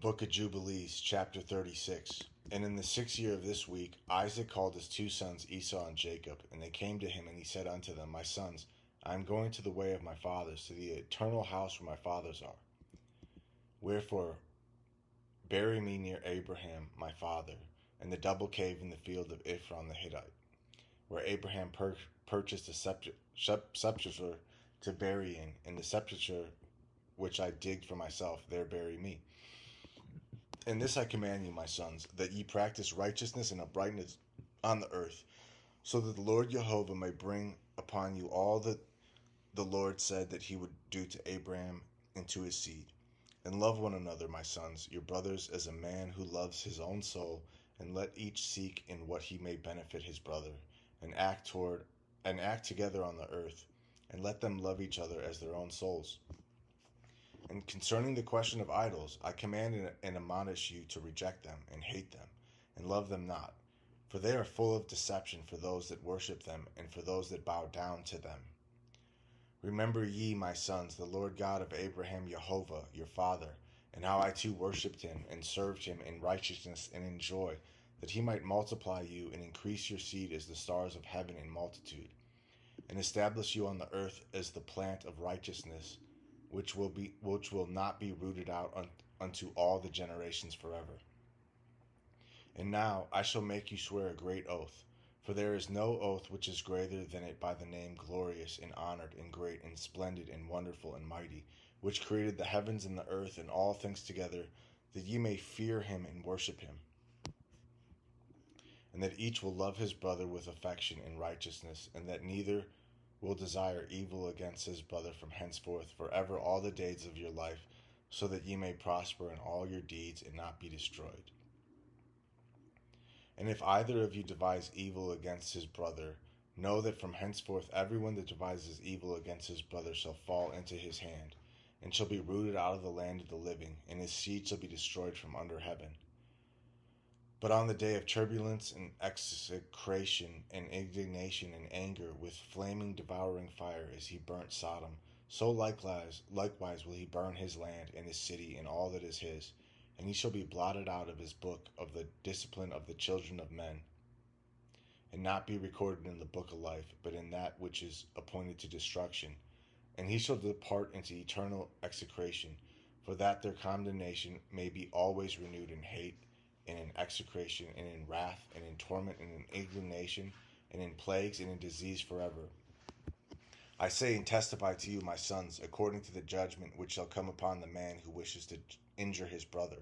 Book of Jubilees, Chapter 36. And in the 6th year of this week, Isaac called his two sons Esau and Jacob, and they came to him, and he said unto them, My sons, I am going to the way of my fathers, to the eternal house where my fathers are. Wherefore, bury me near Abraham my father, in the double cave in the field of Ephron the Hittite, where Abraham purchased a sepulchre to bury in the sepulchre which I digged for myself, there bury me. And this I command you, my sons, that ye practice righteousness and uprightness on the earth, so that the Lord Jehovah may bring upon you all that the Lord said that he would do to Abraham and to his seed. And love one another, my sons, your brothers, as a man who loves his own soul, and let each seek in what he may benefit his brother, and act together on the earth, and let them love each other as their own souls. And concerning the question of idols, I command and admonish you to reject them, and hate them, and love them not. For they are full of deception for those that worship them, and for those that bow down to them. Remember ye, my sons, the Lord God of Abraham Jehovah, your father, and how I too worshipped him, and served him in righteousness and in joy, that he might multiply you, and increase your seed as the stars of heaven in multitude, and establish you on the earth as the plant of righteousness, which will not be rooted out unto all the generations forever. And now I shall make you swear a great oath, for there is no oath which is greater than it by the name glorious and honored and great and splendid and wonderful and mighty, which created the heavens and the earth and all things together, that ye may fear him and worship him, and that each will love his brother with affection and righteousness, and that neither will desire evil against his brother from henceforth forever all the days of your life, so that ye may prosper in all your deeds and not be destroyed. And if either of you devise evil against his brother, know that from henceforth everyone that devises evil against his brother shall fall into his hand, and shall be rooted out of the land of the living, and his seed shall be destroyed from under heaven. But on the day of turbulence and execration and indignation and anger, with flaming devouring fire, as he burnt Sodom, so likewise will he burn his land and his city and all that is his, and he shall be blotted out of his book of the discipline of the children of men, and not be recorded in the book of life, but in that which is appointed to destruction. And he shall depart into eternal execration, for that their condemnation may be always renewed in hate, and in execration, and in wrath, and in torment, and in indignation, and in plagues, and in disease forever. I say and testify to you, my sons, according to the judgment which shall come upon the man who wishes to injure his brother.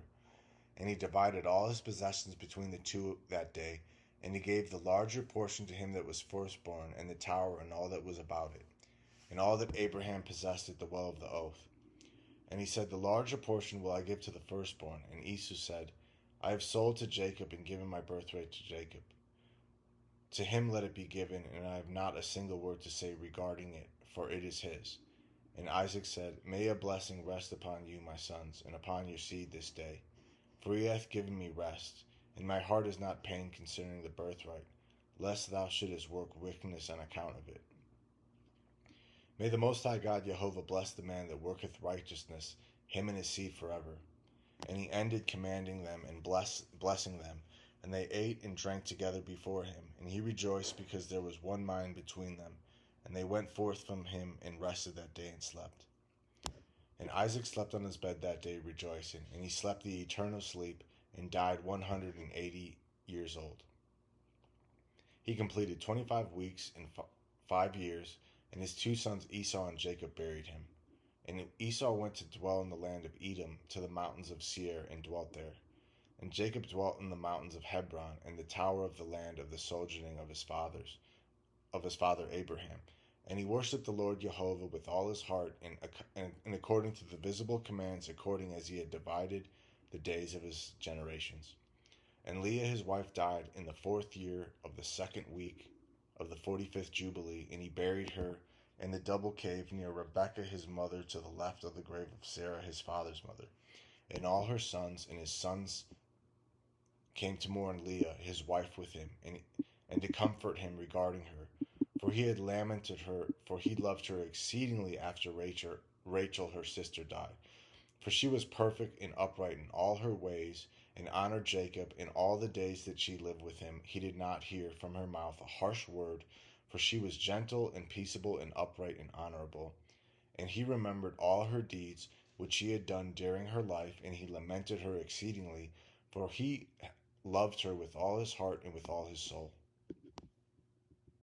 And he divided all his possessions between the two that day, and he gave the larger portion to him that was firstborn, and the tower and all that was about it, and all that Abraham possessed at the well of the oath. And he said, The larger portion will I give to the firstborn. And Esau said, I have sold to Jacob and given my birthright to Jacob. To him let it be given, and I have not a single word to say regarding it, for it is his. And Isaac said, May a blessing rest upon you, my sons, and upon your seed this day. For he hath given me rest, and my heart is not pained concerning the birthright, lest thou shouldest work wickedness on account of it. May the Most High God Jehovah bless the man that worketh righteousness, him and his seed forever. And he ended commanding them and blessing them, and they ate and drank together before him, and he rejoiced because there was one mind between them. And they went forth from him and rested that day and slept. And Isaac slept on his bed that day rejoicing, and he slept the eternal sleep, and died 180 years old. He completed 25 weeks and 5 years, and his two sons Esau and Jacob buried him. And Esau went to dwell in the land of Edom, to the mountains of Seir, and dwelt there. And Jacob dwelt in the mountains of Hebron, and the tower of the land of the sojourning of his father Abraham. And he worshipped the Lord Jehovah with all his heart, and according to the visible commands, according as he had divided the days of his generations. And Leah his wife died in the 4th year of the 2nd week of the 45th Jubilee, and he buried her in the double cave near Rebekah his mother, to the left of the grave of Sarah his father's mother. And all her sons and his sons came to mourn Leah his wife with him, and to comfort him regarding her. For he had lamented her, for he loved her exceedingly after Rachel her sister died. For she was perfect and upright in all her ways, and honored Jacob. In all the days that she lived with him, he did not hear from her mouth a harsh word, for she was gentle and peaceable and upright and honorable. And he remembered all her deeds which she had done during her life, and he lamented her exceedingly, for he loved her with all his heart and with all his soul.